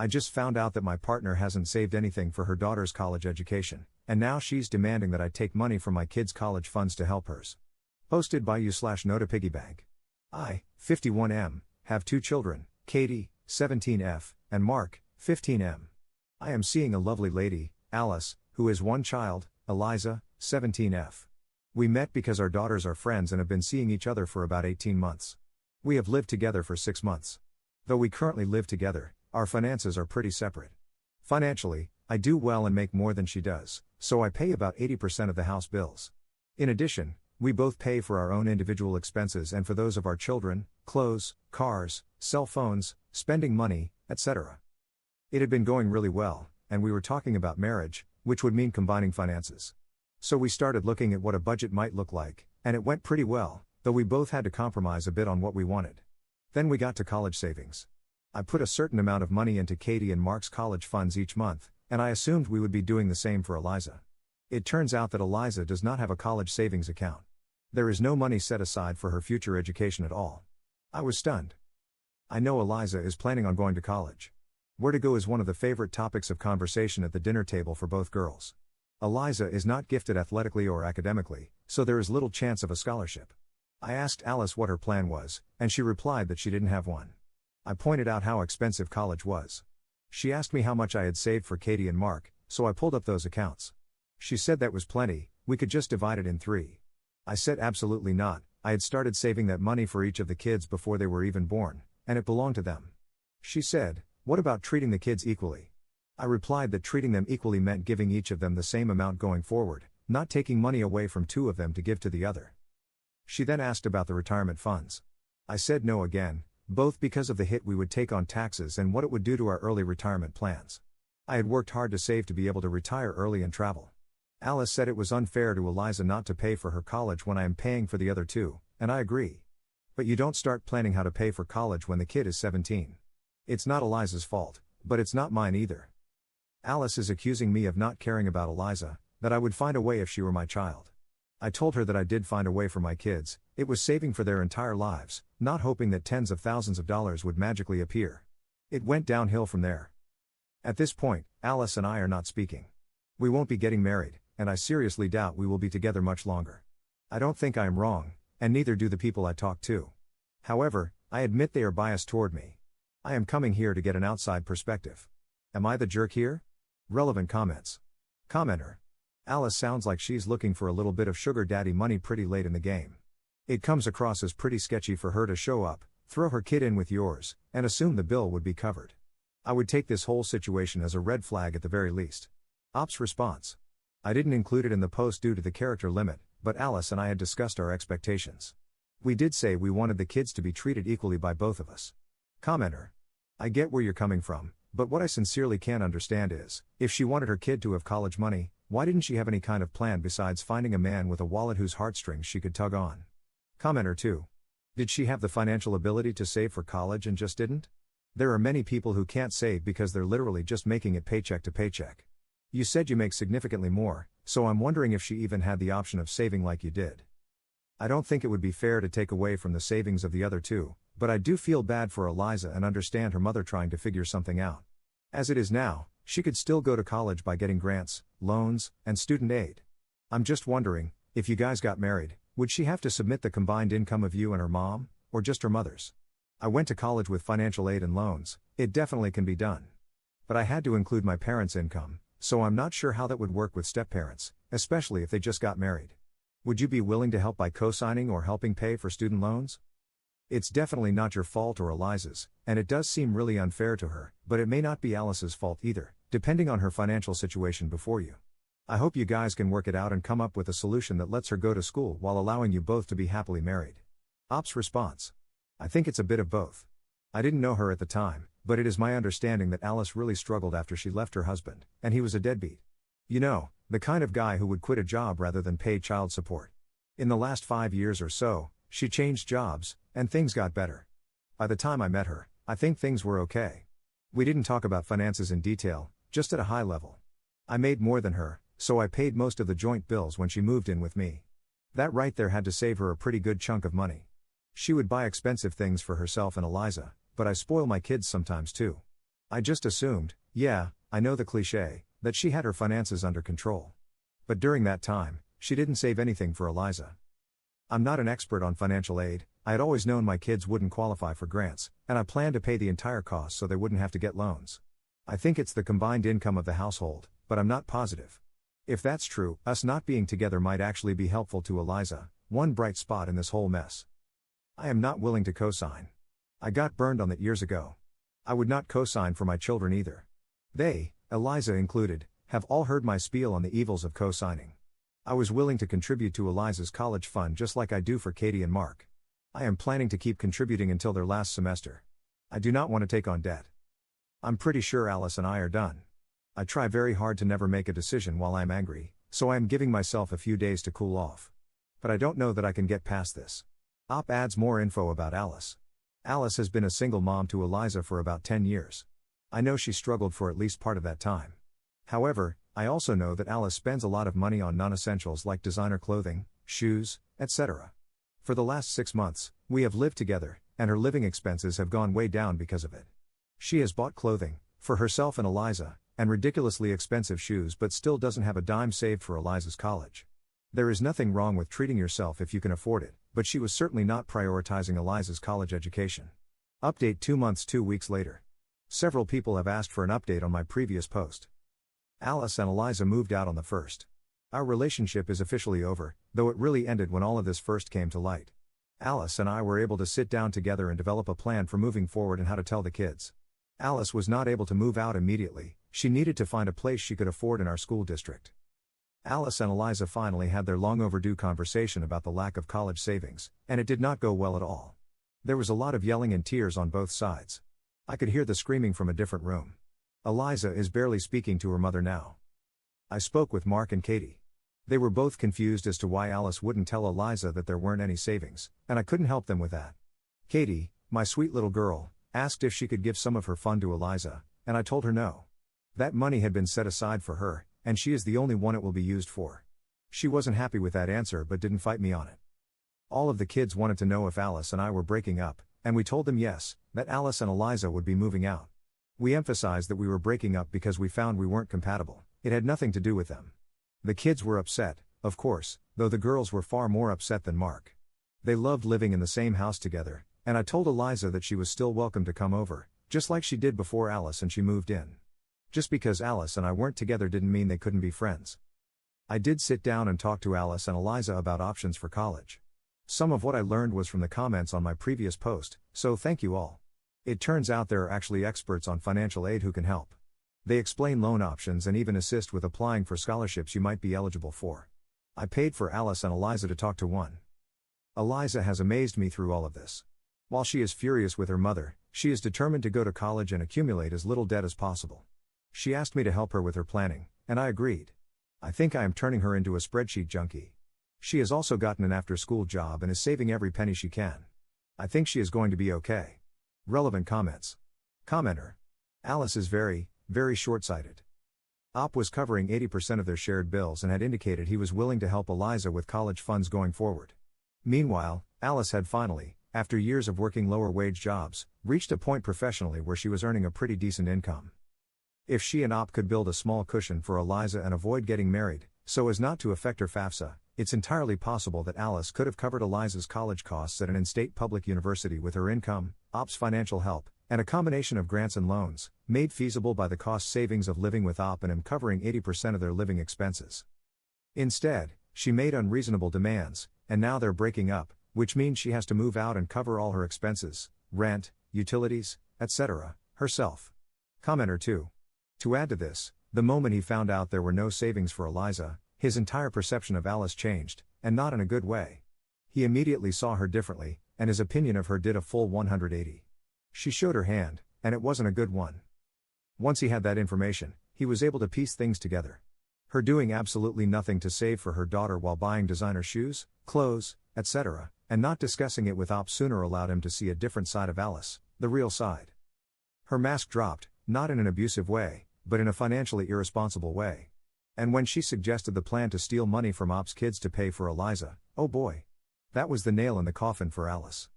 I just found out that my partner hasn't saved anything for her daughter's college education, and now she's demanding that I take money from my kids' college funds to help hers. Posted by you/Nota Piggybank. I, 51M, have 2 children, Katie, 17F, and Mark, 15M. I am seeing a lovely lady, Alice, who has 1 child, Eliza, 17F. We met because our daughters are friends and have been seeing each other for about 18 months. We have lived together for 6 months. Though we currently live together, our finances are pretty separate. Financially, I do well and make more than she does, so I pay about 80% of the house bills. In addition, we both pay for our own individual expenses and for those of our children, clothes, cars, cell phones, spending money, etc. It had been going really well, and we were talking about marriage, which would mean combining finances. So we started looking at what a budget might look like, and it went pretty well, though we both had to compromise a bit on what we wanted. Then we got to college savings. I put a certain amount of money into Katie and Mark's college funds each month, and I assumed we would be doing the same for Eliza. It turns out that Eliza does not have a college savings account. There is no money set aside for her future education at all. I was stunned. I know Eliza is planning on going to college. Where to go is one of the favorite topics of conversation at the dinner table for both girls. Eliza is not gifted athletically or academically, so there is little chance of a scholarship. I asked Alice what her plan was, and she replied that she didn't have one. I pointed out how expensive college was. She asked me how much I had saved for Katie and Mark, so I pulled up those accounts. She said that was plenty, we could just divide it in 3. I said absolutely not, I had started saving that money for each of the kids before they were even born, and it belonged to them. She said, "What about treating the kids equally?" I replied that treating them equally meant giving each of them the same amount going forward, not taking money away from 2 of them to give to the other. She then asked about the retirement funds. I said no again, both because of the hit we would take on taxes and what it would do to our early retirement plans. I had worked hard to save to be able to retire early and travel. Alice said it was unfair to Eliza not to pay for her college when I am paying for the other 2, and I agree. But you don't start planning how to pay for college when the kid is 17. It's not Eliza's fault, but it's not mine either. Alice is accusing me of not caring about Eliza, that I would find a way if she were my child. I told her that I did find a way for my kids, it was saving for their entire lives, not hoping that tens of thousands of dollars would magically appear. It went downhill from there. At this point, Alice and I are not speaking. We won't be getting married, and I seriously doubt we will be together much longer. I don't think I am wrong, and neither do the people I talk to. However, I admit they are biased toward me. I am coming here to get an outside perspective. Am I the jerk here? Relevant comments. Commenter. Alice sounds like she's looking for a little bit of sugar daddy money pretty late in the game. It comes across as pretty sketchy for her to show up, throw her kid in with yours, and assume the bill would be covered. I would take this whole situation as a red flag at the very least. Ops response. I didn't include it in the post due to the character limit, but Alice and I had discussed our expectations. We did say we wanted the kids to be treated equally by both of us. Commenter. I get where you're coming from, but what I sincerely can't understand is, if she wanted her kid to have college money, why didn't she have any kind of plan besides finding a man with a wallet whose heartstrings she could tug on? Commenter 2. Did she have the financial ability to save for college and just didn't? There are many people who can't save because they're literally just making it paycheck to paycheck. You said you make significantly more, so I'm wondering if she even had the option of saving like you did. I don't think it would be fair to take away from the savings of the other 2, but I do feel bad for Eliza and understand her mother trying to figure something out. As it is now, she could still go to college by getting grants, loans, and student aid. I'm just wondering, if you guys got married, would she have to submit the combined income of you and her mom, or just her mother's? I went to college with financial aid and loans, it definitely can be done. But I had to include my parents' income, so I'm not sure how that would work with step-parents, especially if they just got married. Would you be willing to help by co-signing or helping pay for student loans? It's definitely not your fault or Eliza's, and it does seem really unfair to her, but it may not be Alice's fault either, depending on her financial situation before you. I hope you guys can work it out and come up with a solution that lets her go to school while allowing you both to be happily married. Ops response. I think it's a bit of both. I didn't know her at the time, but it is my understanding that Alice really struggled after she left her husband, and he was a deadbeat. You know, the kind of guy who would quit a job rather than pay child support. In the last 5 years or so, she changed jobs, and things got better. By the time I met her, I think things were okay. We didn't talk about finances in detail, just at a high level. I made more than her, so I paid most of the joint bills when she moved in with me. That right there had to save her a pretty good chunk of money. She would buy expensive things for herself and Eliza, but I spoil my kids sometimes too. I just assumed, yeah, I know the cliche, that she had her finances under control. But during that time, she didn't save anything for Eliza. I'm not an expert on financial aid. I had always known my kids wouldn't qualify for grants, and I planned to pay the entire cost so they wouldn't have to get loans. I think it's the combined income of the household, but I'm not positive. If that's true, us not being together might actually be helpful to Eliza, one bright spot in this whole mess. I am not willing to co-sign. I got burned on that years ago. I would not co-sign for my children either. They, Eliza included, have all heard my spiel on the evils of co-signing. I was willing to contribute to Eliza's college fund just like I do for Katie and Mark. I am planning to keep contributing until their last semester. I do not want to take on debt. I'm pretty sure Alice and I are done. I try very hard to never make a decision while I'm angry, so I am giving myself a few days to cool off. But I don't know that I can get past this. Op adds more info about Alice. Alice has been a single mom to Eliza for about 10 years. I know she struggled for at least part of that time. However, I also know that Alice spends a lot of money on non-essentials like designer clothing, shoes, etc. For the last 6 months, we have lived together, and her living expenses have gone way down because of it. She has bought clothing, for herself and Eliza, and ridiculously expensive shoes but still doesn't have a dime saved for Eliza's college. There is nothing wrong with treating yourself if you can afford it, but she was certainly not prioritizing Eliza's college education. Update 2 months 2 weeks later. Several people have asked for an update on my previous post. Alice and Eliza moved out on the 1st. Our relationship is officially over, though it really ended when all of this first came to light. Alice and I were able to sit down together and develop a plan for moving forward and how to tell the kids. Alice was not able to move out immediately. She needed to find a place she could afford in our school district. Alice and Eliza finally had their long overdue conversation about the lack of college savings, and it did not go well at all. There was a lot of yelling and tears on both sides. I could hear the screaming from a different room. Eliza is barely speaking to her mother now. I spoke with Mark and Katie. They were both confused as to why Alice wouldn't tell Eliza that there weren't any savings, and I couldn't help them with that. Katie, my sweet little girl, asked if she could give some of her fund to Eliza, and I told her no. That money had been set aside for her, and she is the only one it will be used for. She wasn't happy with that answer but didn't fight me on it. All of the kids wanted to know if Alice and I were breaking up, and we told them yes, that Alice and Eliza would be moving out. We emphasized that we were breaking up because we found we weren't compatible. It had nothing to do with them. The kids were upset, of course, though the girls were far more upset than Mark. They loved living in the same house together, and I told Eliza that she was still welcome to come over, just like she did before Alice and she moved in. Just because Alice and I weren't together didn't mean they couldn't be friends. I did sit down and talk to Alice and Eliza about options for college. Some of what I learned was from the comments on my previous post, so thank you all. It turns out there are actually experts on financial aid who can help. They explain loan options and even assist with applying for scholarships you might be eligible for. I paid for Alice and Eliza to talk to one. Eliza has amazed me through all of this. While she is furious with her mother, she is determined to go to college and accumulate as little debt as possible. She asked me to help her with her planning, and I agreed. I think I am turning her into a spreadsheet junkie. She has also gotten an after-school job and is saving every penny she can. I think she is going to be okay. Relevant comments. Commenter. Alice is very, very short-sighted. Op was covering 80% of their shared bills and had indicated he was willing to help Eliza with college funds going forward. Meanwhile, Alice had finally, after years of working lower-wage jobs, reached a point professionally where she was earning a pretty decent income. If she and Op could build a small cushion for Eliza and avoid getting married, so as not to affect her FAFSA, it's entirely possible that Alice could have covered Eliza's college costs at an in-state public university with her income, Op's financial help, and a combination of grants and loans, made feasible by the cost savings of living with Op and him covering 80% of their living expenses. Instead, she made unreasonable demands, and now they're breaking up, which means she has to move out and cover all her expenses, rent, utilities, etc., herself. Commenter 2. To add to this, the moment he found out there were no savings for Eliza, his entire perception of Alice changed, and not in a good way. He immediately saw her differently, and his opinion of her did a full 180. She showed her hand, and it wasn't a good one. Once he had that information, he was able to piece things together. Her doing absolutely nothing to save for her daughter while buying designer shoes, clothes, etc., and not discussing it with Op sooner allowed him to see a different side of Alice, the real side. Her mask dropped, not in an abusive way, but in a financially irresponsible way. And when she suggested the plan to steal money from Op's kids to pay for Eliza, oh boy. That was the nail in the coffin for Alice.